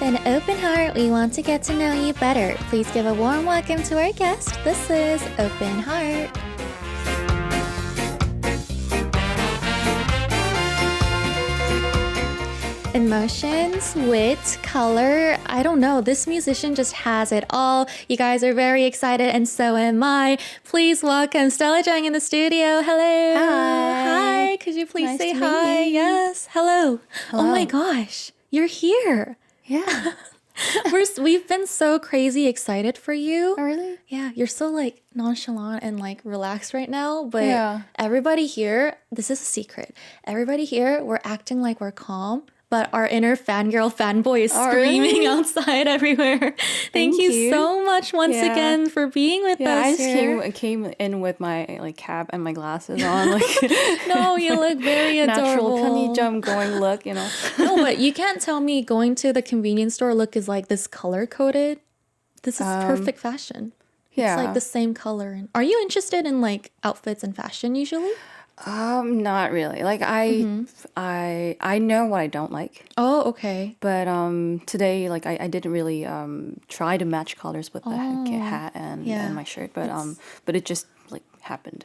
an open heart, we want to get to know you better. Please give a warm welcome to our guest. This is Open Heart. Emotions, wit, color, I don't know. This musician just has it all. You guys are very excited and so am I. Please welcome Stella Jang in the studio. Hello. Hi. Hi. Could you please Nice say to meet hi? you. Yes. Hello. Hello. Oh my gosh. You're here. Yeah. We've been so crazy excited for you. Oh, really? Yeah, you're so like nonchalant and like relaxed right now, but Yeah. everybody here, this is a secret. Everybody here, we're acting like we're calm, but our inner fangirl fanboy is screaming really? outside everywhere. Thank you you. so much once Yeah. again for being with Yeah, us I just here. came in with my like cap and my glasses on, like No, you look very natural adorable. 편의점 going look, you know. No, but you can't tell me going to the convenience store look is like this color coded. This is perfect fashion. Yeah. It's like the same color. And are you interested in like outfits and fashion usually? Not really. Like I know what I don't like, Oh, okay. but today like I didn't really try to match colors with the hat and my shirt, but it just like happened.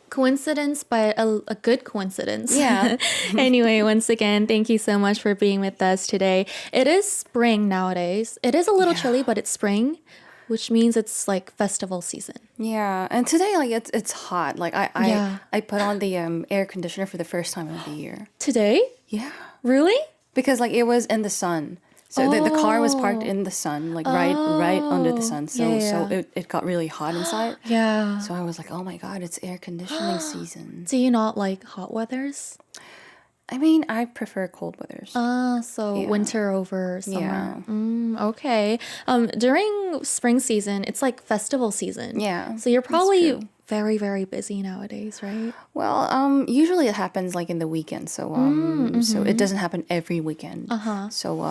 Coincidence, but a good coincidence. Yeah. Anyway, once again, thank you so much for being with us today. It is spring nowadays. It is a little chilly, but it's spring, which means it's like festival season. Yeah, and today like it's hot. Like Yeah. I put on the air conditioner for the first time of the year. Today? Yeah, Really? because like it was in the sun. So the car was parked in the sun, like right under the sun. So Yeah. it got really hot inside. Yeah. So I was like, oh my god, it's air conditioning season. Do you not like hot weathers? I mean, I prefer cold weathers. So Yeah. winter over summer. Yeah. Okay. During spring season, it's like festival season. Yeah, So you're that's probably true. very, very busy nowadays, right? Well, usually it happens like in the weekend, so so it doesn't happen every weekend. So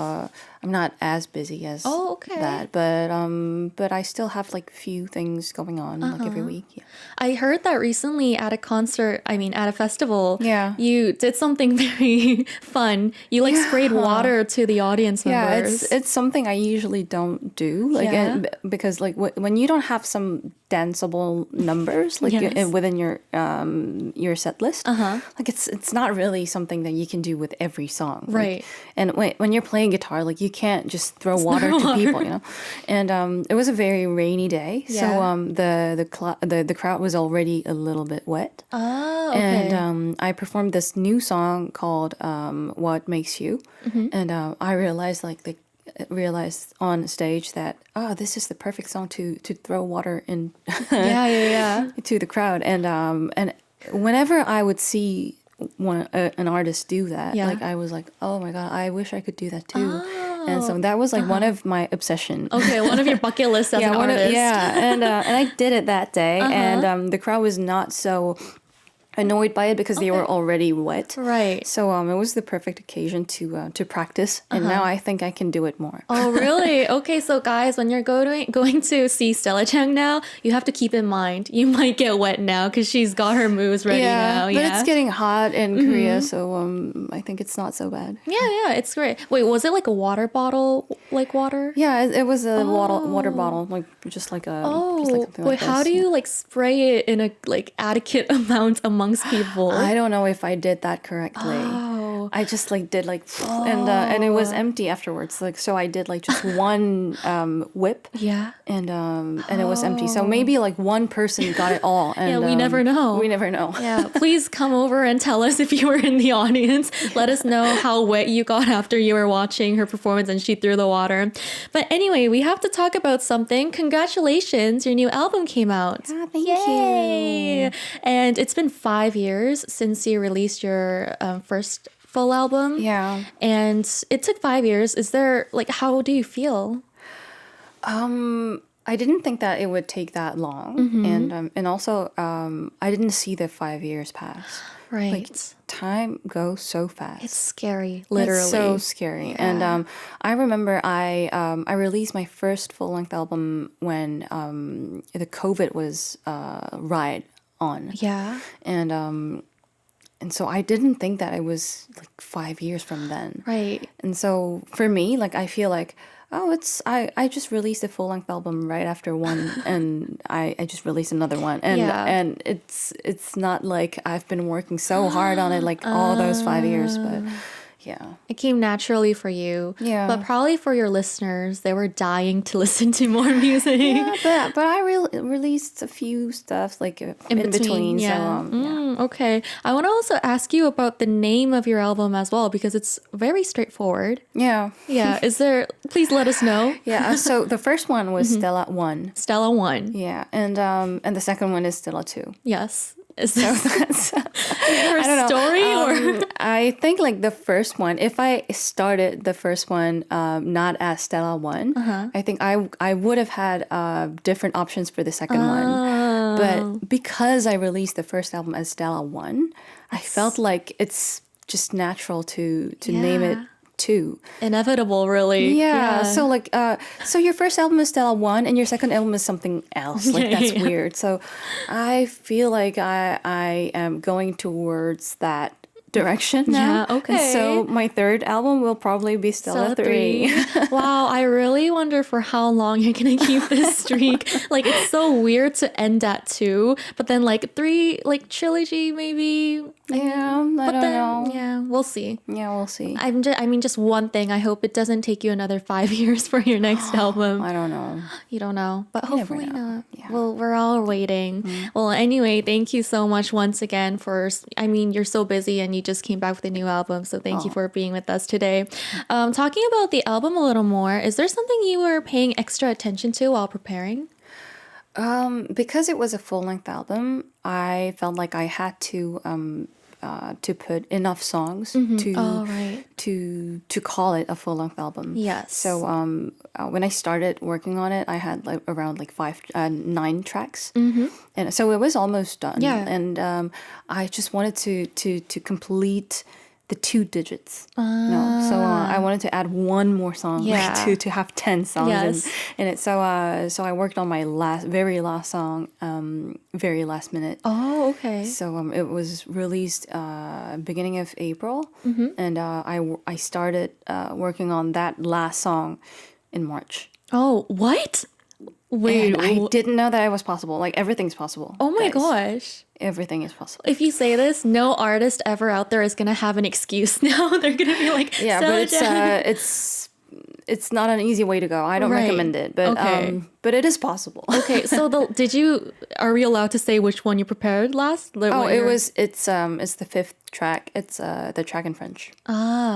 I'm not as busy as Oh, okay. that, but I still have like few things going on like every week. Yeah. I heard that recently at a concert, at a festival, Yeah. you did something very fun. You like sprayed water to the audience Yeah, members. it's something I usually don't do, like Yeah. because like when you don't have some danceable numbers like Yes. within your set list, like it's not really something that you can do with every song, like, Right. and when you're playing guitar, like you can't just throw water to people, you know. And it was a very rainy day, so Yeah. the crowd was already a little bit wet. Oh, okay. And I performed this new song called "What Makes You," and I realized on stage that this is the perfect song to throw water in yeah. to the crowd. And whenever I would see an artist do that, Yeah. like I was like, oh my god, I wish I could do that too. And so that was like one of my obsession. Okay, one of your bucket lists as an artist. And I did it that day, and the crowd was not so annoyed by it because they were already wet. Right. So it was the perfect occasion to practice, and now I think I can do it more. Oh, really? Okay, so guys, when you're going to see Stella Jang now, you have to keep in mind you might get wet now because she's got her moves ready now. but it's getting hot in Korea, so I think it's not so bad. Yeah, it's great. Wait, was it like a water bottle, like water? Yeah, it was a water bottle, like just like a. just like something wait, like how this, do yeah. you like spray it in a like adequate amount amongst people? I don't know if I did that correctly. Oh. I just like did like and it was empty afterwards. Like so I did like just one whip. Yeah. And it was empty. So maybe like one person got it all. And, Yeah, we never know. We never know. Yeah, please come over and tell us if you were in the audience. Let us know how wet you got after you were watching her performance and she threw the water. But anyway, we have to talk about something. Congratulations, your new album came out. Thank Yay! you. And it's been 5 years since you released your first full album. Yeah. And it took 5 years. Is there, like, how do you feel? I didn't think that it would take that long, and also I didn't see the 5 years pass. Right. Like time goes so fast. It's scary, literally. It's so scary. Yeah. And I remember I released my first full length album when the COVID was right on. Yeah. And and so I didn't think that it was like 5 years from then. Right. And so for me, like I feel like, oh, I just released a full length album right after one, and I just released another one, and Yeah. and it's not like I've been working so hard on it like all those 5 years, but yeah. It came naturally for you. Yeah. But probably for your listeners, they were dying to listen to more music. Yeah, but I released a few stuff like in between. Yeah. So yeah. Okay. I want to also ask you about the name of your album as well, because it's very straightforward. Yeah. Yeah. Please let us know. Yeah. So the first one was Stella I. Stella 1. Yeah, and the second one is Stella II. Yes. Is So this that's her I don't know. story or? I think like the first one, if I started the first one not as Stella One, I think I would have had different options for the second one. But because I released the first album as Stella One, I felt like it's just natural to name it two. Inevitable, really. Yeah. So like, so your first album is Stella One, and your second album is something else. Like that's weird. So I feel like I am going towards that direction now. Yeah, okay. And so my third album will probably be Stella 3. Wow, I really wonder for how long you're gonna keep this streak. Like it's so weird to end at 2, but then like 3, like trilogy maybe. Yeah, I don't know. Yeah, we'll see. Yeah, we'll see. I mean, just one thing. I hope it doesn't take you another 5 years for your next album. I don't know. You don't know, but never hopefully know. not. Yeah. Well, we're all waiting. Well, anyway, thank you so much once again I mean, you're so busy and you just came back with a new album, so thank you for being with us today. Talking about the album a little more, is there something you were paying extra attention to while preparing? Because it was a full-length album, I felt like I had to put enough songs to call it a full-length album. Yes. So when I started working on it, I had like around like 9 tracks, and so it was almost done. Yeah. And I just wanted to complete the 2 digits. You know? So I wanted to add one more song, like to have 10 songs in it. So I worked on my very last song, very last minute. Oh, okay. So it was released beginning of April, and I started working on that last song in March. Oh, what? Wait, And I didn't know that it was possible. Like everything's possible. oh my guys. gosh. Everything is possible. If you say this, no artist ever out there is gonna have an excuse now. They're gonna be like, Yeah, but it's not an easy way to go. I don't Right. recommend it, but Okay. but it is possible. Okay, so are we allowed to say which one you prepared last? Like, Oh, what your- it's the 5th track. It's the track in French.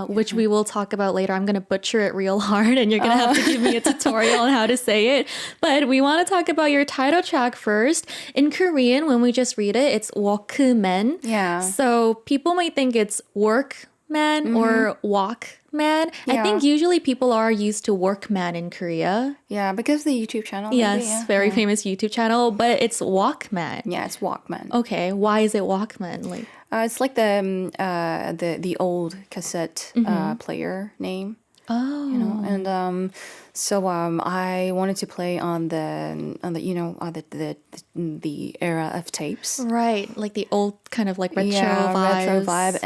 which we will talk about later. I'm gonna butcher it real hard, and you're gonna have to give me a tutorial on how to say it. But we want to talk about your title track first. In Korean, when we just read it, it's 워크맨. Yeah. So people might think it's workman or walkman. I Yeah. think usually people are used to workman in Korea. Yeah, because the YouTube channel. maybe, Yes, yeah. very famous YouTube channel, but it's walkman. Yeah, it's Walkman. Okay, why is it walkman? Like, It's like the old cassette player name. oh, You know, and so I wanted to play on the you know the era of tapes. right, like the old kind of like retro retro vibes. vibe,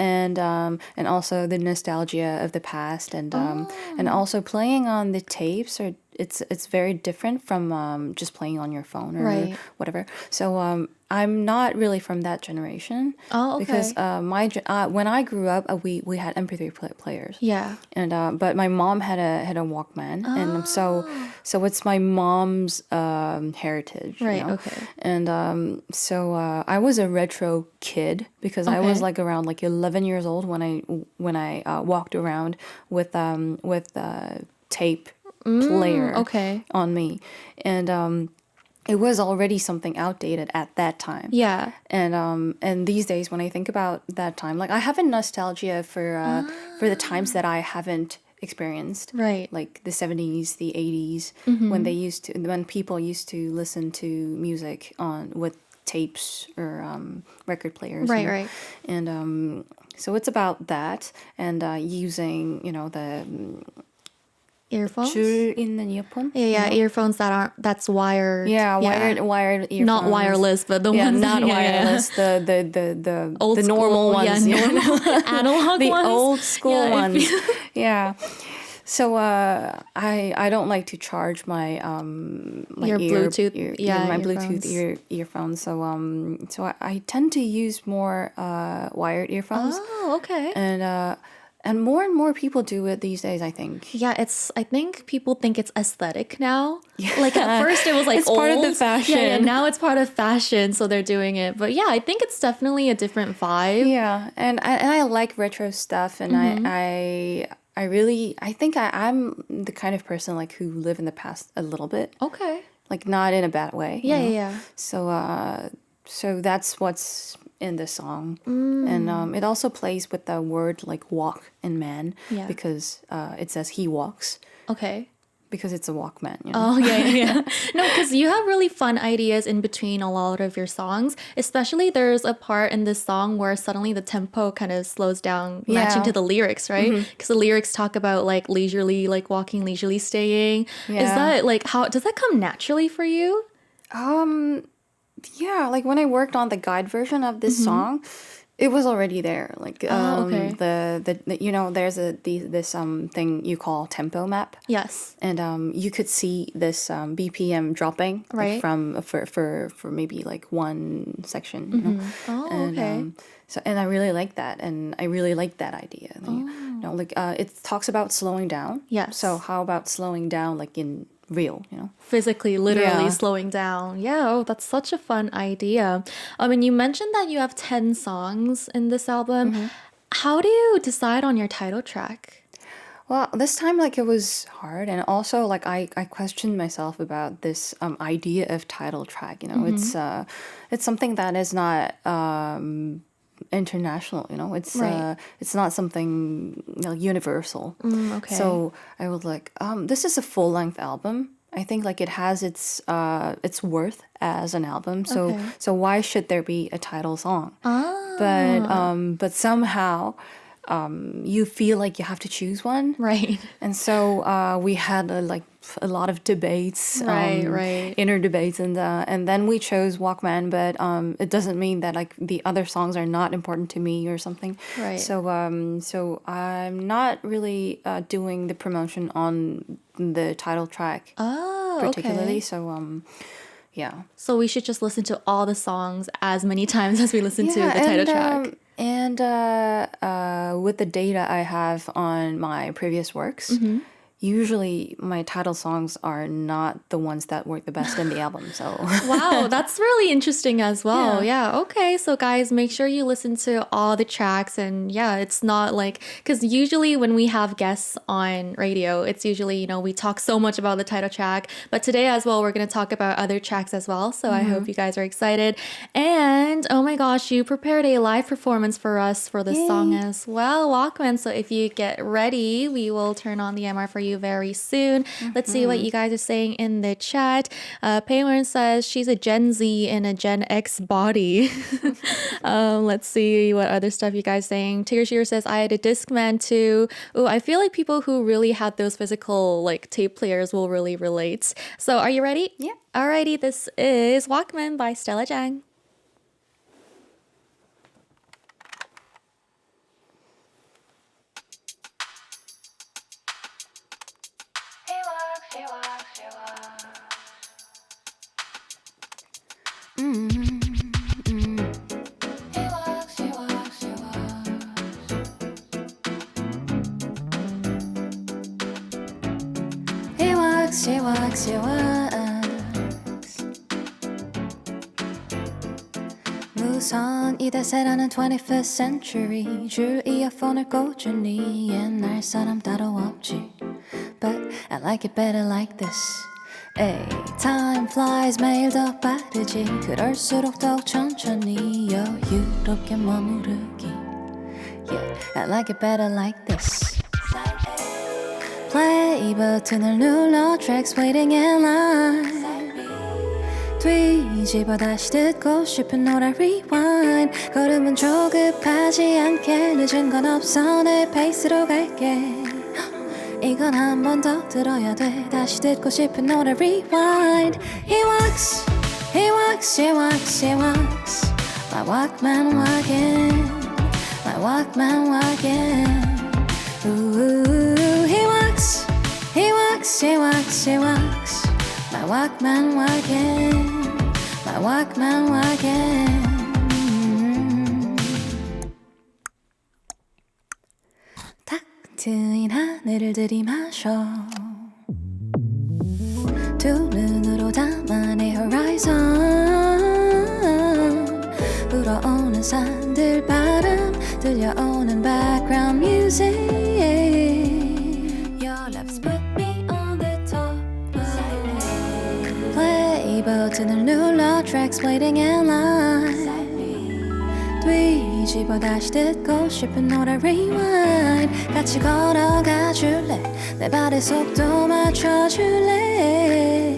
and also the nostalgia of the past, and also playing on the tapes are it's very different from just playing on your phone or Right. whatever. So I'm not really from that generation. Oh, okay. Because when I grew up, we had MP3 players. Yeah. And but my mom had a Walkman, and so it's my mom's heritage. you Right, know? okay. And so I was a retro kid because I was Okay. like around like 11 years old when I walked around with tape player okay. on me, and it was already something outdated at that time. Yeah. And these days when I think about that time, like I have a nostalgia for the times that I haven't experienced. Right. Like the 70s, the 80s, when people used to listen to music with tapes or record players. Right, you know? right. And so it's about that, and using, Earphones? 줄 있는 earphone? Yeah, earphones that's wired. Yeah, wired earphones. Not wireless, but the ones not wireless. The normal ones. normal analog the ones. old school ones. You... Yeah. So I don't like to charge my Your Bluetooth my earphones. Bluetooth earphones. So I tend to use more wired earphones. Oh, okay. And more people do it these days, I think. Yeah, I think people think it's aesthetic now. Yeah. Like at first it was like it's old. part of the fashion. Yeah, now it's part of fashion, so they're doing it. But yeah, I think it's definitely a different vibe. Yeah, and I like retro stuff, and I think I'm the kind of person like who live in the past a little bit. Okay. Like not in a bad way. Yeah, you know? yeah. So that's what's in the song, and it also plays with the word like walk and man because it says he walks. Okay. Because it's a Walkman, you know? Oh, yeah. No, because you have really fun ideas in between a lot of your songs. Especially there's a part in this song where suddenly the tempo kind of slows down, matching to the lyrics, right? Because the lyrics talk about like leisurely, like walking, leisurely staying. Yeah. Is that like, how does that come naturally for you? Yeah, like when I worked on the guide version of this song, it was already there. Like okay. the you know, there's this thing you call tempo map. Yes. And you could see this BPM dropping right from for maybe like one section. You know? Oh, and, okay. And I really like that, and I really like that idea. You know, like it talks about slowing down. Yes. So how about slowing down like in real, you know? Physically, literally slowing down. Yeah, oh, that's such a fun idea. And you mentioned that you have 10 songs in this album. How do you decide on your title track? Well, this time, like, it was hard. And also, like, I questioned myself about this idea of title track, you know? It's something that is not international, you know? It's not something, you know, universal. Okay. So I was like, this is a full-length album. I think like it has its worth as an album. So why should there be a title song? But somehow you feel like you have to choose one. Right. And so we had a lot of debates, right. inner debates, and then we chose Walkman. But it doesn't mean that like the other songs are not important to me or something. Right. So I'm not really doing the promotion on the title track particularly. Okay. So yeah. So we should just listen to all the songs as many times as we listen to the title track. And with the data I have on my previous works, usually my title songs are not the ones that work the best in the album. So wow, that's really interesting as well. Yeah. Okay. So guys, make sure you listen to all the tracks, and it's not like, because usually when we have guests on radio, it's usually, you know, we talk so much about the title track, but today as well, we're going to talk about other tracks as well. So I hope you guys are excited. And oh my gosh, you prepared a live performance for us for this song as well, Walkman. So if you get ready, we will turn on the MR for you very soon. Let's see what you guys are saying in the chat. Paymern says she's a Gen Z in a Gen X body. Let's see what other stuff you guys saying. Tigger Shear says I had a Discman too. Ooh, I feel like people who really had those physical like tape players will really relate. So are you ready? Yeah. Alrighty, this is Walkman by Stella Jang. She walks. 무선 이 대세라는 21st century 줄 이어폰을 꽂으니 옛날 사람 따로 없지 But I like it better like this Ay, time flies 매일 더 빠르지 그럴수록 더욱 천천히 여유롭게 머무르기 Yeah, I like it better like this Play 버튼을 눌러 Tracks waiting in line 뒤집어 다시 듣고 싶은 노래 rewind 걸음은 조급하지 않게 늦은 건 없어 내 페이스로 갈게 이건 한 번 더 들어야 돼 다시 듣고 싶은 노래 rewind He walks, he walks, he walks, he walks My Walkman wagon, my Walkman wagon Ooh, he walks, he walks, he walks, he walks My Walkman wagon, my Walkman wagon 트인 하늘을 들이마셔 두 눈으로 담아내 horizon 불어오는 산들 바람 들려오는 background music Your love's put me on the top Play 버튼을 눌러 tracks waiting in line 뒤집어 다시 듣고 싶은 노래 rewind 같이 걸어가 줄래 내 발의 속도 맞춰줄래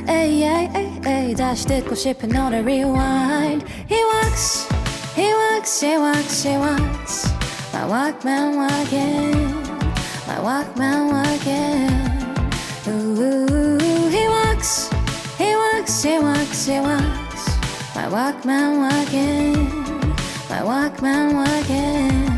에이 에이 에이 에이 다시 듣고 싶은 노래 rewind He walks, he walks, he walks, he walks My Walkman wagon, my Walkman wagon Ooh, he walks, he walks, he walks, he walks My Walkman wagon, my Walkman wagon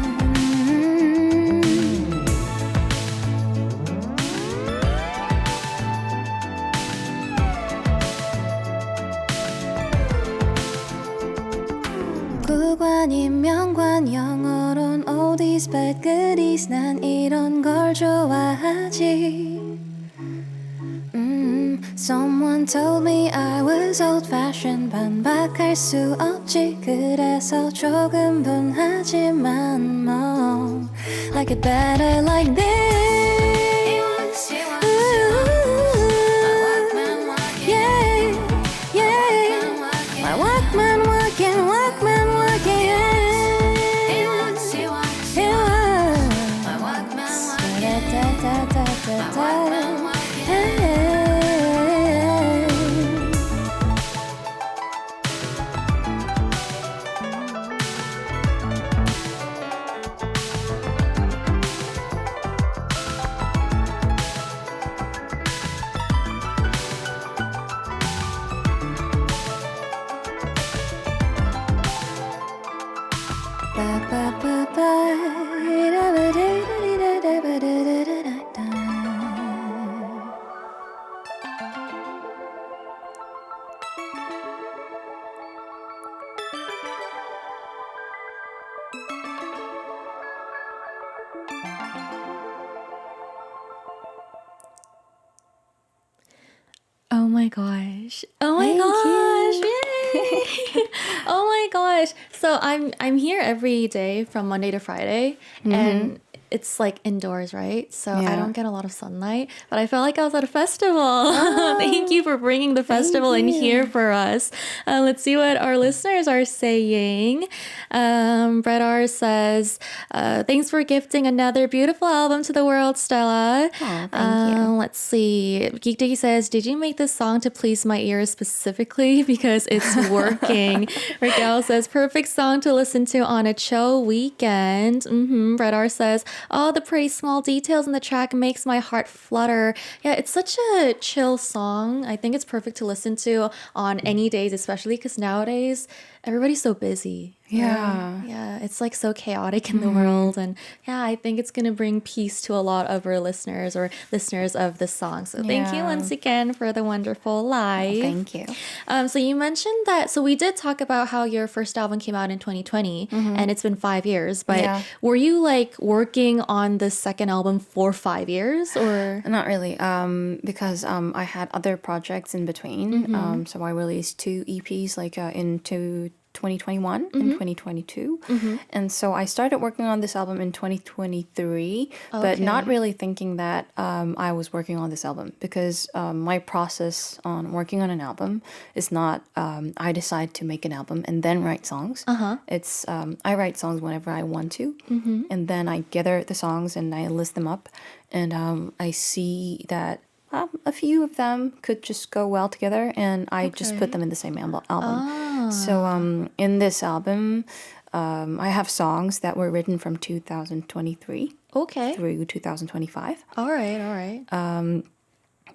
구관인 명관 영어론 oldies but goodies 난 이런 걸 좋아하지 Someone told me I was old-fashioned 반박할 수 없지 그래서 조금 분하지만 뭐 Like it better like this Yeah, yeah My Walkman walking, Walkman walking He walks, he walks, he walks My Walkman walking My Walkman walking Oh my gosh. Oh my Thank gosh. you. Yay. Oh my gosh. So I'm here every day from Monday to Friday and it's like indoors, right? So I Yeah. don't get a lot of sunlight, but I felt like I was at a festival. Thank you for bringing the festival in here for us. Let's see what our listeners are saying. Brett R says, thanks for gifting another beautiful album to the world, Stella. Thank you. Let's see. Geek Diggy says, did you make this song to please my ears specifically? Because it's working. Raquel says, perfect song to listen to on a chill weekend. Brett R says, oh, the pretty small details in the track makes my heart flutter. Yeah, it's such a chill song. I think it's perfect to listen to on any days, especially because nowadays everybody's so busy. Yeah. Yeah, it's like so chaotic in the world. And yeah, I think it's going to bring peace to a lot of our listeners or listeners of this song. So thank you Yeah. once again for the wonderful live. Thank you. So you mentioned that, so we did talk about how your first album came out in 2020 and it's been 5 years, but Yeah. were you like working on the second album for 5 years or? Not really, because I had other projects in between. So I released 2 EPs like into 2021 and 2022. And so I started working on this album in 2023, but not really thinking that I was working on this album because my process on working on an album is not I decide to make an album and then write songs. It's I write songs whenever I want to, and then I gather the songs and I list them up, and I see that a few of them could just go well together, and I just put them in the same album. So in this album, I have songs that were written from 2023 Okay. through 2025. All right.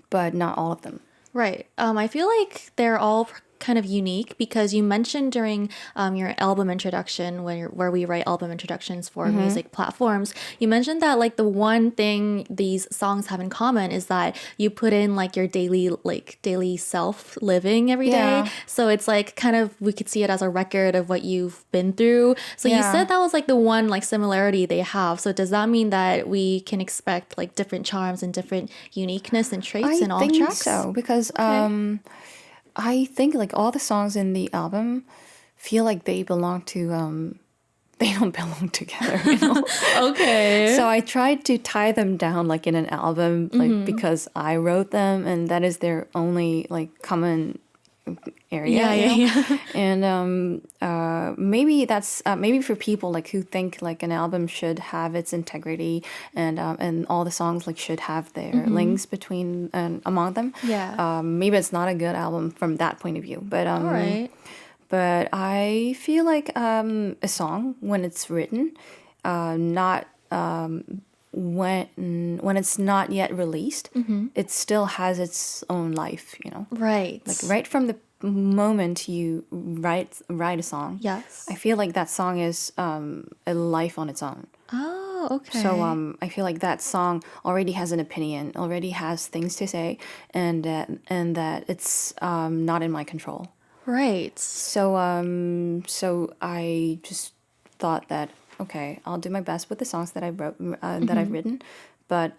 But not all of them. Right. I feel like they're all kind of unique because you mentioned during your album introduction where we write album introductions for music platforms, you mentioned that like the one thing these songs have in common is that you put in like your daily self living every day. Yeah. So it's like kind of we could see it as a record of what you've been through. So you said that was like the one like similarity they have. So does that mean that we can expect like different charms and different uniqueness and traits in all tracks? I think so because I think like all the songs in the album feel like they belong to they don't belong together, you know? Okay. So I tried to tie them down like in an album like because I wrote them and that is their only like common area. Yeah. And maybe that's maybe for people like who think like an album should have its integrity and all the songs like should have their links between and among them. Yeah. Maybe it's not a good album from that point of view. But All right. but I feel like a song when it's written, not when it's not yet released, it still has its own life, you know. Right. Like right from the moment you write a song, Yes. I feel like that song is a life on its own. Oh, okay. So I feel like that song already has an opinion, already has things to say, and that it's not in my control. Right. So so I just thought that okay, I'll do my best with the songs that I wrote that I've written, but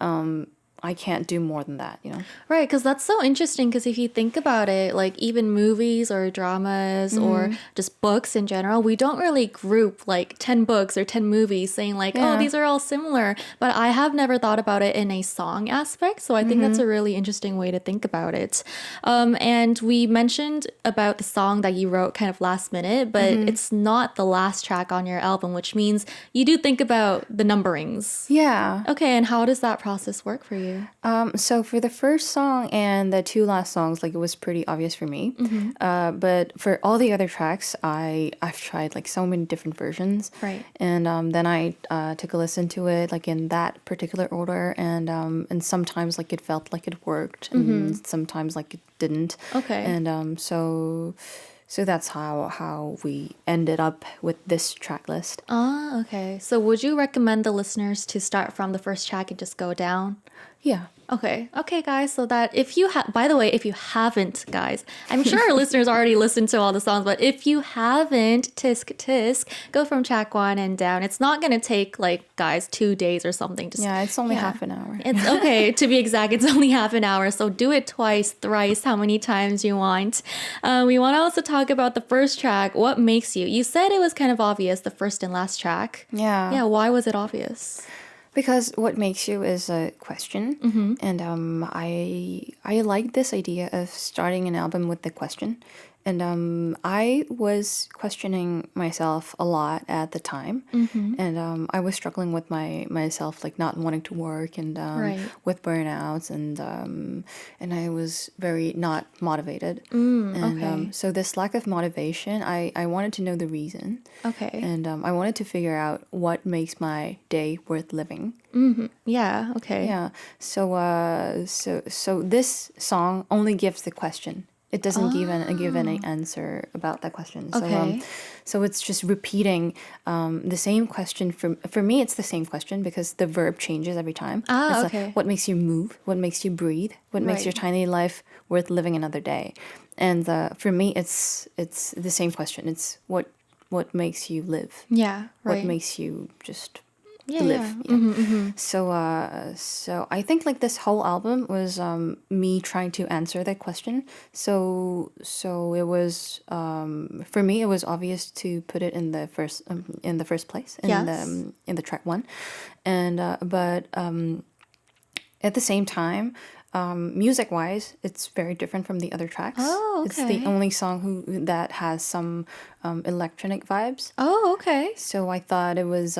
I can't do more than that, you know? Right, because that's so interesting because if you think about it, like even movies or dramas or just books in general, we don't really group like 10 books or 10 movies saying like, oh, these are all similar. But I have never thought about it in a song aspect. So I think that's a really interesting way to think about it. And we mentioned about the song that you wrote kind of last minute, but it's not the last track on your album, which means you do think about the numberings. Yeah. Okay, and how does that process work for you? So for the first song and the two last songs, like it was pretty obvious for me. But for all the other tracks, I've tried like so many different versions. Right. And then I took a listen to it like in that particular order, and sometimes like it felt like it worked, and sometimes like it didn't. Okay. And so that's how we ended up with this track list. Ah, okay. So would you recommend the listeners to start from the first track and just go down? Yeah. Okay, guys. So that if you by the way, if you haven't, guys, I'm sure our listeners already listened to all the songs, but if you haven't, tisk, go from track 1 and down. It's not gonna take like, guys, 2 days or something. Just It's only half an hour. It's okay. To be exact, it's only half an hour. So do it twice, thrice, how many times you want. We want to also talk about the first track. What makes you? You said it was kind of obvious, the first and last track. Yeah. Yeah. Why was it obvious? Because what makes you is a question, and I like this idea of starting an album with the question, and I was questioning myself a lot at the time, and I was struggling with myself like not wanting to work and with burnouts, and I was very not motivated, and so this lack of motivation, I wanted to know the reason, and I wanted to figure out what makes my day worth living. Yeah. Okay. Yeah. So this song only gives the question. It doesn't give any answer about that question. Okay. So it's just repeating the same question. For me, it's the same question because the verb changes every time. It's okay. like, what makes you move? What makes you breathe? What makes your tiny life worth living another day? And for me, it's the same question. It's what makes you live? Yeah. Right. What makes you just yeah, live? Yeah. So I think like this whole album was me trying to answer that question. So it was for me it was obvious to put it in the first place in the track 1, and but at the same time, music wise, it's very different from the other tracks. Oh, okay. It's the only song that has some electronic vibes. Oh, okay. So I thought it was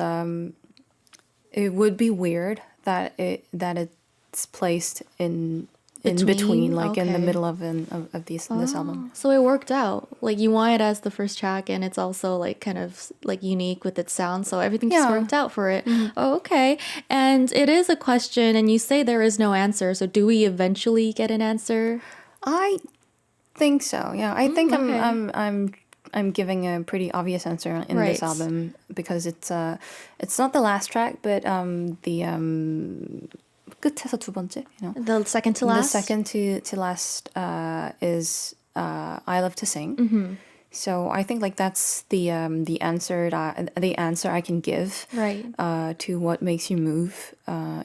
it would be weird that it's placed in in between, like in the Okay. middle of this album. So it worked out. Like you want it as the first track, and it's also like kind of like unique with its sound. So everything just Yeah. worked out for it. Oh, okay. And it is a question, and you say there is no answer. So do we eventually get an answer? I think so. Yeah, I think okay. I'm giving a pretty obvious answer in Right. this album because it's not the last track, but the 끝에서 두 번째, you know. The second to last. The second to last is I Love to Sing. So I think like that's the answer I can give Right. to what makes you move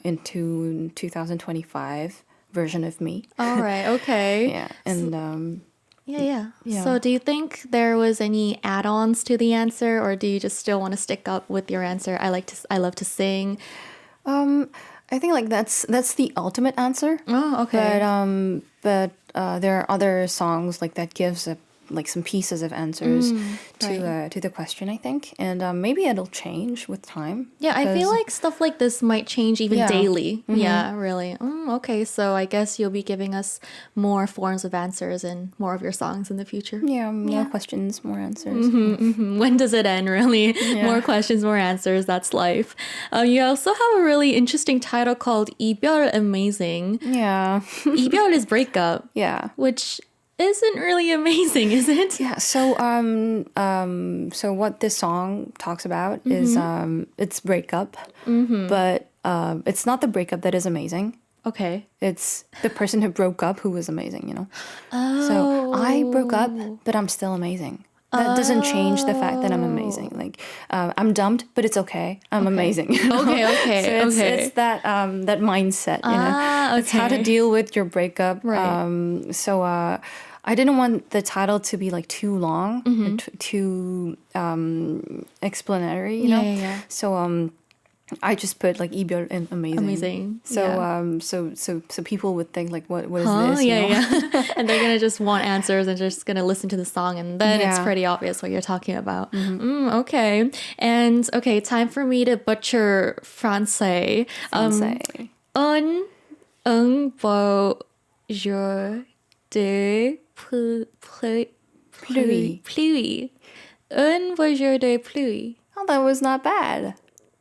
into 2025 version of me. All right. Okay. Yeah, and Yeah. Yeah. So do you think there was any add-ons to the answer, or do you just still want to stick up with your answer? I love to sing. I think like that's the ultimate answer. Oh, okay. But there are other songs like that gives like some pieces of answers to the question, I think, and maybe it'll change with time. Yeah, I feel like stuff like this might change even Yeah. daily. Yeah, really. Okay, so I guess you'll be giving us more forms of answers in more of your songs in the future. Yeah, more questions, more answers. When does it end, really? More questions, more answers. That's life. You also have a really interesting title called 이별 Amazing. Yeah, 이별 is breakup, yeah. which isn't really amazing, is it? Yeah, so so what this song talks about is it's breakup, but it's not the breakup that is amazing. Okay. It's the person who broke up who was amazing, you know. So I broke up, but I'm still amazing. That doesn't change the fact that I'm amazing. Like I'm dumped, but it's okay. I'm amazing. You know? Okay, So it's that that mindset. You know, it's how to okay. deal with your breakup. Right. So I didn't want the title to be like too long, and too explanatory. You know. Yeah. So I just put like 이별 and amazing. Amazing. So yeah. So people would think like what is Huh? this? You know? Yeah. And they're gonna just want answers and just gonna listen to the song, and then it's Yeah. pretty obvious what you're talking about. Okay. And okay, time for me to butcher Francais. Francais. Un bonjour de Pluie. pluie. Un bonjour de pluie. Oh, that was not bad.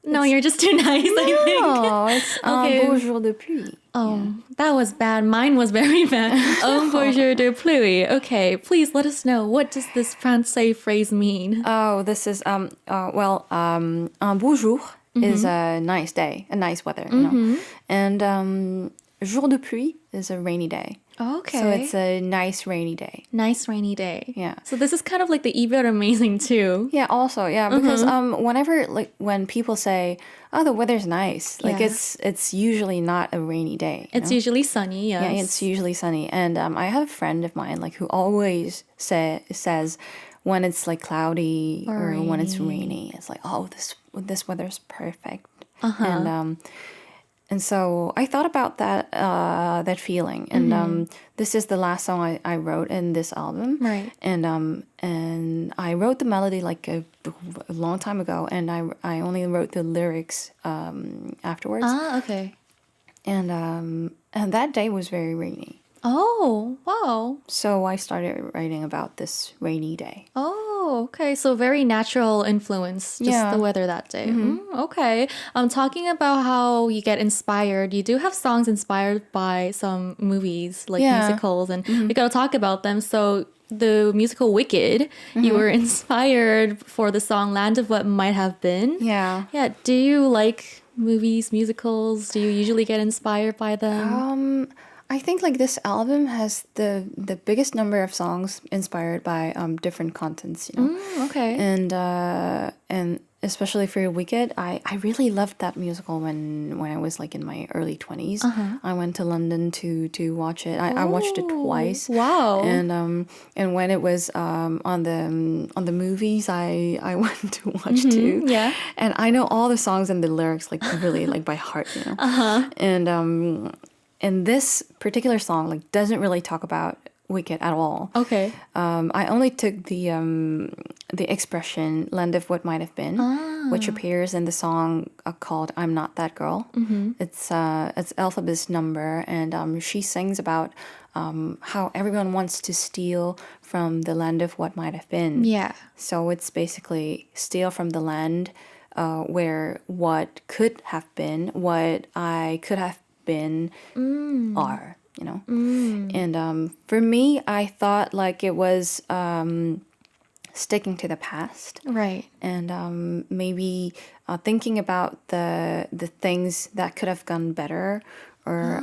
No, you're just too nice, I think. Oh, it's Okay. un beau jour de pluie. Oh, that was bad. Mine was very bad. Un bonjour de pluie. Okay, please let us know. What does this Francais phrase mean? Oh, this is un beau jour is a nice day, a nice weather, you know. And jour de pluie is a rainy day. Okay. So it's a nice rainy day. nice rainy day. Yeah. So this is kind of like the 이별 amazing too. Yeah, also, yeah, because whenever like when people say, "Oh, the weather's nice," like Yeah. it's usually not a rainy day. you It's know? usually sunny, yes. Yeah, it's usually sunny. And I have a friend of mine like who always says when it's like cloudy or when it's rainy, it's like, "Oh, this weather's perfect." And so I thought about that that feeling, and this is the last song I wrote in this album, Right. And I wrote the melody like a long time ago, and I only wrote the lyrics afterwards, Okay. and that day was very rainy, Oh, wow. so I started writing about this rainy day. Oh, okay. So very natural influence, just Yeah. the weather that day. Okay. Talking about how you get inspired, you do have songs inspired by some movies, like Yeah. musicals, and we gotta talk about them. So the musical Wicked, you were inspired for the song Land of What Might Have Been. Yeah. Yeah. Do you like movies, musicals? Do you usually get inspired by them? I think like this album has the biggest number of songs inspired by different contents, you know. Okay. And especially for Wicked, I really loved that musical when I was like in my early 20s. I went to London to watch it. I watched it twice. Wow. And when it was on the movies, I went to watch too. Yeah. And I know all the songs and the lyrics like really like by heart, you know. And this particular song like doesn't really talk about Wicked at all. Okay. I only took the expression "land of what might have been," which appears in the song called "I'm Not That Girl." It's Elphaba's number, and she sings about how everyone wants to steal from the land of what might have been. Yeah. So it's basically steal from the land where what could have been, what I could have been, are. You know, and for me, I thought like it was sticking to the past, Right. and maybe thinking about the things that could have gone better, or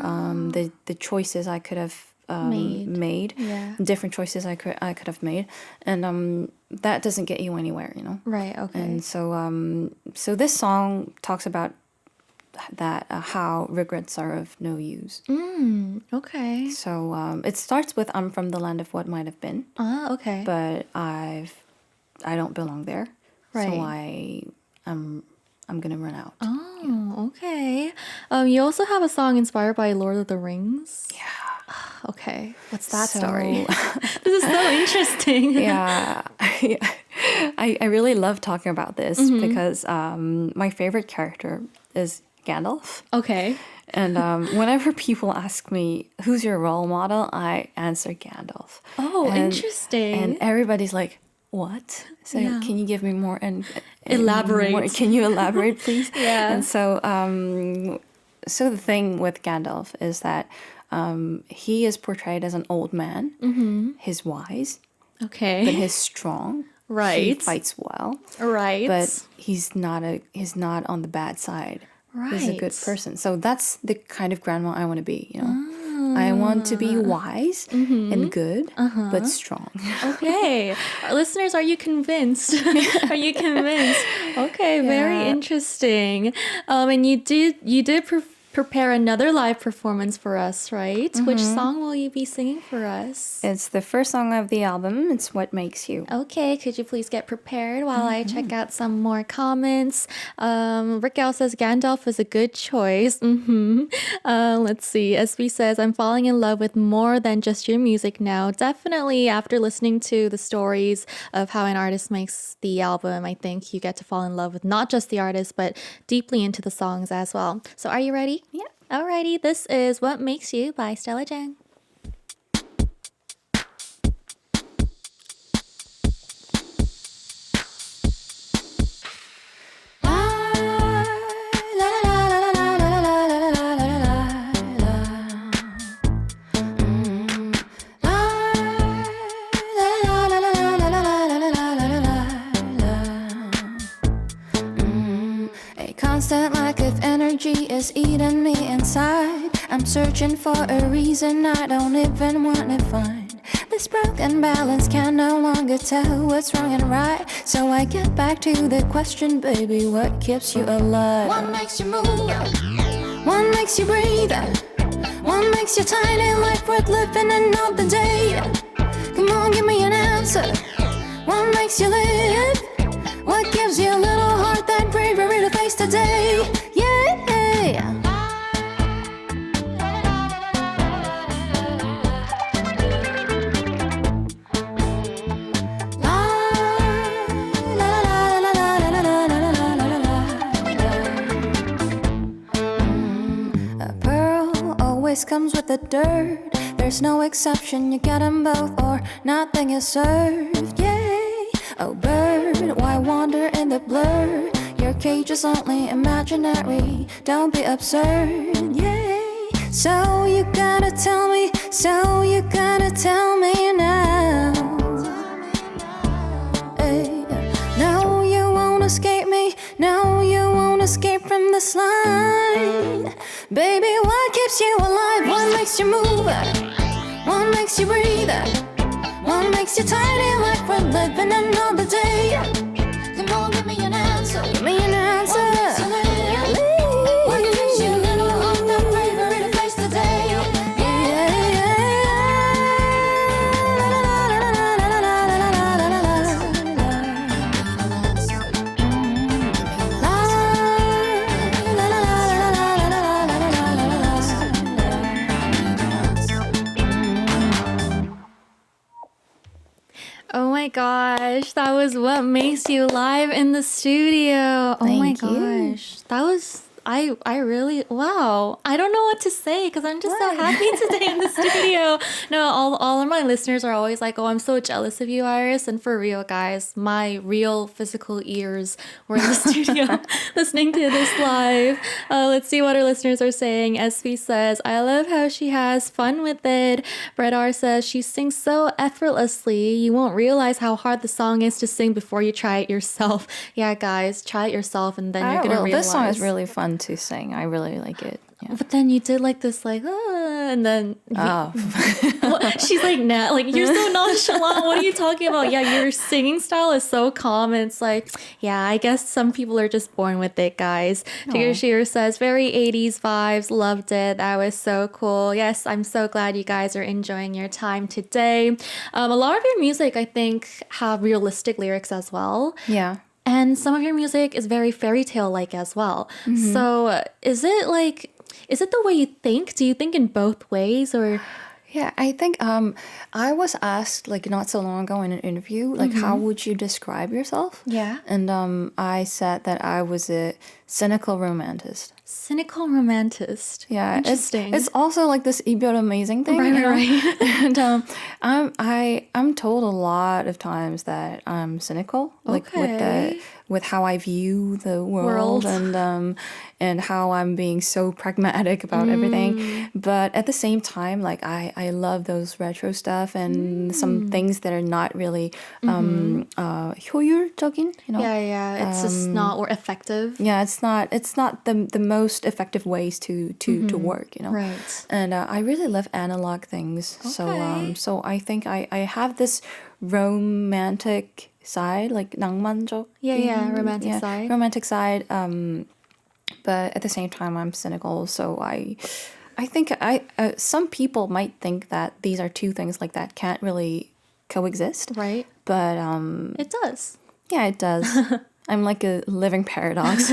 the choices I could have made, Yeah. different choices I could have made, and that doesn't get you anywhere, you know. Right. Okay. And so this song talks about that how regrets are of no use. Okay. So it starts with "I'm from the land of what might have been," Okay. but I don't belong there, so Right. I'm gonna run out. Oh, okay. You also have a song inspired by Lord of the Rings. Yeah. Okay. What's that So- story? This is so interesting. Yeah, I really love talking about this because my favorite character is Gandalf. Okay. And whenever people ask me, who's your role model, I answer Gandalf. Oh, And- interesting. And everybody's like, what? So Yeah. can you give me more and Elaborate. more- can you elaborate, please? Yeah. And so the thing with Gandalf is that he is portrayed as an old man. He's wise, Okay. but he's strong. He Right. fights well, Right. but he's not on the bad side. He's a good Right. person. So that's the kind of grandma I want to be, you know. I want to be wise and good, but strong. Okay. Listeners, are you convinced? Are you convinced? Okay, very Yeah. interesting. And you did prepare another live performance for us, right? Which song will you be singing for us? It's the first song of the album. It's What Makes You. Okay, could you please get prepared while I check out some more comments? Raquel says Gandalf is a good choice. Let's see. SB says, I'm falling in love with more than just your music now. Definitely after listening to the stories of how an artist makes the album, I think you get to fall in love with not just the artist, but deeply into the songs as well. So are you ready? Yeah. Alrighty, this is What Makes You by Stella Jang. A constant lack of energy is eating me inside. I'm searching for a reason I don't even want to find. This broken balance can no longer tell what's wrong and right. So I get back to the question, baby, what keeps you alive? What makes you move? What makes you breathe? What makes your tiny life worth living another day? Come on, give me an answer. What makes you live? What gives you a little heart, that bravery to face today? Yeah. A pearl always comes with the dirt. There's no exception, you get them both or nothing is served. Yay! Oh bird, why wander in the blur? Your cage is only imaginary, don't be absurd. Yay! So you gotta tell me, so you gotta tell me now. Hey, no, you won't escape me, no, you won't escape from this line. Baby, what keeps you alive? What makes you move? What makes you breathe? What makes your tiny life worth living another day? Come on, give me an answer. Give me an answer. What makes you live? What gives you a little hope, that bravery to face the day? Oh my gosh, that was What Makes You live in the studio. Oh my Thank you. gosh, that was. I really, wow. I don't know what to say because I'm just so happy today in the studio. No, all of my listeners are always like, oh, I'm so jealous of you, Iris. And for real, guys, my real physical ears were in the studio listening to this live. Let's see what our listeners are saying. SV says, I love how she has fun with it. Brett R says, she sings so effortlessly. You won't realize how hard the song is to sing before you try it yourself. Yeah, guys, try it yourself and then you're going to realize. This song is really fun to sing. I really like it. Yeah. But then you did like this, like, and then Oh. she's like, nah, like you're so nonchalant. What are you talking about? Yeah, your singing style is so calm. And it's like, yeah, I guess some people are just born with it, guys. Tigger Shear says, very 80s vibes. Loved it. That was so cool. Yes, I'm so glad you guys are enjoying your time today. A lot of your music, I think, have realistic lyrics as well. Yeah. And some of your music is very fairy tale like as well. So is it the way you think? Do you think in both ways or? Yeah, I think I was asked like not so long ago in an interview, like how would you describe yourself? Yeah. And I said that I was a cynical romantist. Cynical romantist. Yeah, Interesting. It's also like this bit amazing thing, Right, you know? right. And I'm told a lot of times that I'm cynical, like Okay. with how I view the world. And how I'm being so pragmatic about everything. But at the same time, like I love those retro stuff and some things that are not really 효율적인, you know. Yeah. It's just not or effective. Yeah, it's not the most effective ways to work, you know. Right. And I really love analog things. Okay. So I think I have this romantic side, like 낭만적. Yeah, romantic side. Romantic side. But at the same time, I'm cynical. So I think some people might think that these are two things like that can't really coexist. Right. But It does. yeah, it does. I'm like a living paradox.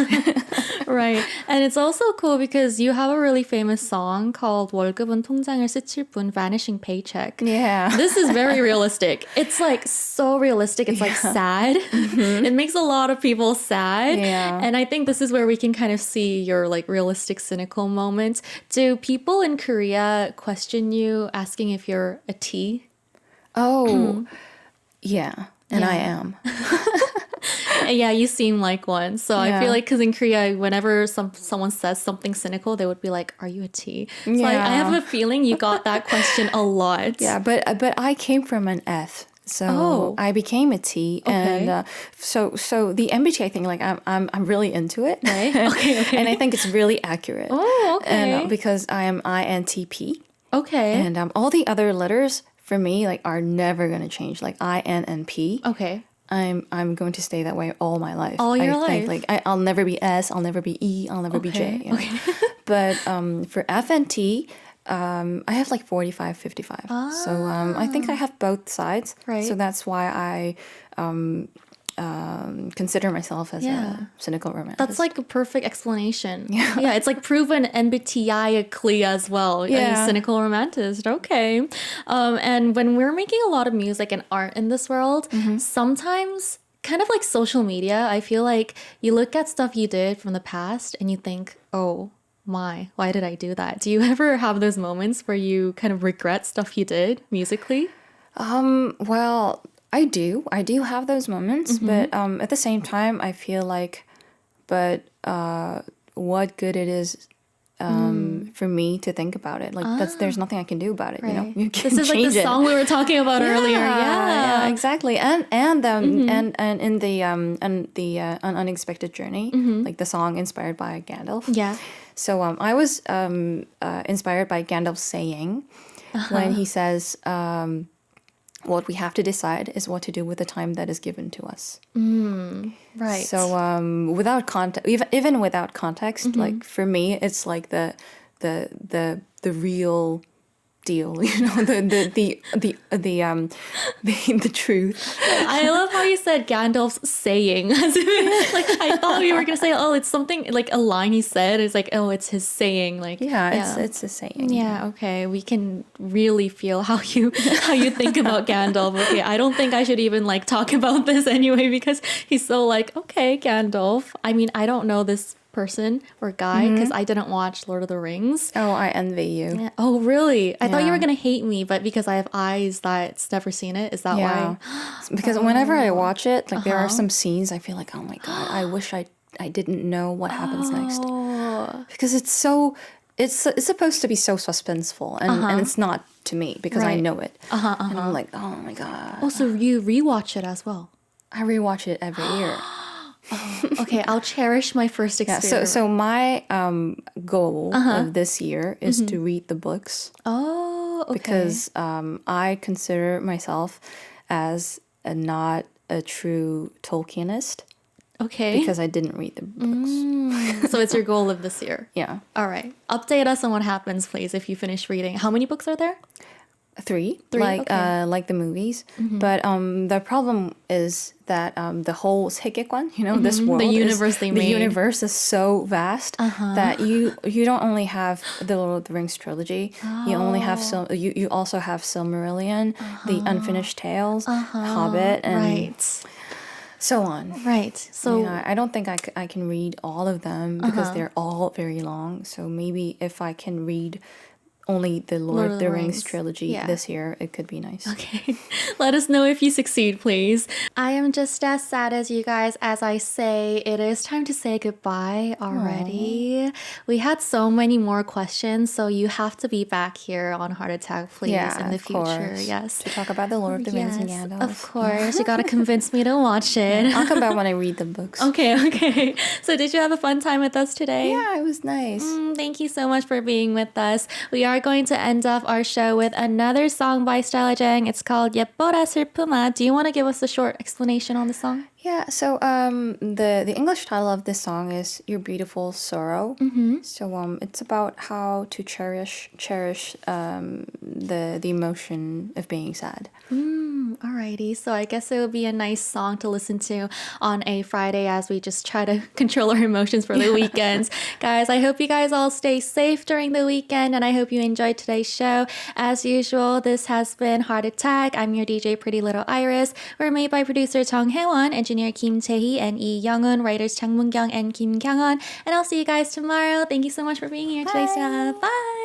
Right. And it's also cool because you have a really famous song called 월급은 통장을 스칠 뿐 Vanishing Paycheck. Yeah. This is very realistic. It's like so realistic. It's like sad. It makes a lot of people sad. Yeah. And I think this is where we can kind of see your like realistic cynical moments. Do people in Korea question you asking if you're a T? Oh, yeah. And I am. Yeah, you seem like one. So I Yeah. feel like because in Korea, whenever someone says something cynical, they would be like, "Are you a T?" So I have a feeling you got that question a lot. Yeah, but I came from an F. So Oh. I became a T, Okay. and so the MBTI thing, like I'm really into it, Right? Okay. and I think it's really accurate. Oh, okay. And because I am INTP, Okay. and all the other letters for me like are never gonna change. Like IN and P, Okay. I'm going to stay that way all my life. All your I think life. like I'll never be S, I'll never be E, I'll never be J. Okay. You know? But for F and T, I have like 45, 55. So I think I have both sides. Right. So that's why I consider myself as a cynical romantic. That's like a perfect explanation. Yeah, it's like proven MBTI-ically as well. Yeah. A cynical romantist. Okay. And when we're making a lot of music and art in this world, sometimes kind of like social media, I feel like you look at stuff you did from the past and you think, oh my, why did I do that? Do you ever have those moments where you kind of regret stuff you did musically? Well, I do have those moments, but at the same time, I feel like, but what good it is for me to think about it. Like there's nothing I can do about it. You know, you can This is like change the it. song we were talking about earlier. Yeah, exactly. And in the an unexpected journey, like the song inspired by Gandalf. Yeah. So I was inspired by Gandalf's saying when he says, "What we have to decide is what to do with the time that is given to us." Right. So without context, even without context, like for me, it's like the real deal, the truth. I love how you said Gandalf's saying. As if, like, I thought you were gonna say, oh, it's something like a line he said. It's like, oh, it's his saying. Like, It's a saying. Yeah, okay. We can really feel how you think about Gandalf. Okay, I don't think I should even like talk about this anyway because he's so like, okay, Gandalf. I mean, I don't know this person or guy because I didn't watch Lord of the Rings. Oh, I envy you. Yeah. Oh, really? I thought you Yeah. were gonna hate me, but because I have eyes that's never seen it, is that Yeah. why? Because whenever I watch it, like there are some scenes I feel like, oh my God, I wish I didn't know what happens next. Oh, Because it's supposed to be so suspenseful and it's not to me because I Right. know it. And I'm like, oh my God. also you rewatch it as well. I rewatch it every year. Okay, I'll cherish my first Yeah, experience. so my goal of this year is to read the books Oh, okay. because I consider myself as not a true Tolkienist Okay. because I didn't read the books. So it's your goal of this year. Yeah. All right. Update us on what happens, please, if you finish reading. How many books are there? Three, okay. like the movies. But the problem is that the whole 세계관, this world, universe they the made. universe is so vast that you don't only have the Lord of the Rings trilogy. You only have you also have Silmarillion, the Unfinished Tales, Hobbit, and Right. so on. Right. So I don't think I can read all of them because they're all very long. So maybe if I can read only the Lord of the Rings trilogy Yeah. this year, it could be nice. Okay. Let us know if you succeed, please. I am just as sad as you guys as I say it is time to say goodbye already. We had so many more questions, so you have to be back here on Heart Attack, please, Yeah, in the of future. course. Yes. To talk about the Lord of the Rings and Gandalf. Of course. You gotta convince me to watch it. I'll come back when I read the books. Okay. So did you have a fun time with us today? Yeah, it was nice. Thank you so much for being with us. We are going to end off our show with another song by Stella Jang. It's called 예뻐라 슬픔아. Do you want to give us a short explanation on the song? Yeah, so the English title of this song is Your Beautiful Sorrow. So it's about how to cherish the emotion of being sad. Alrighty, so I guess it would be a nice song to listen to on a Friday as we just try to control our emotions for the weekends. Guys, I hope you guys all stay safe during the weekend and I hope you enjoyed today's show. As usual, this has been Heart Attack. I'm your DJ Pretty Little Iris. We're made by producer Jung Hae-won, engineer Kim Tae-hee, and Lee Young-un, writers Chang Moon-kyung and Kim Kyung-on. And I'll see you guys tomorrow. Thank you so much for being here today, Stella. Bye!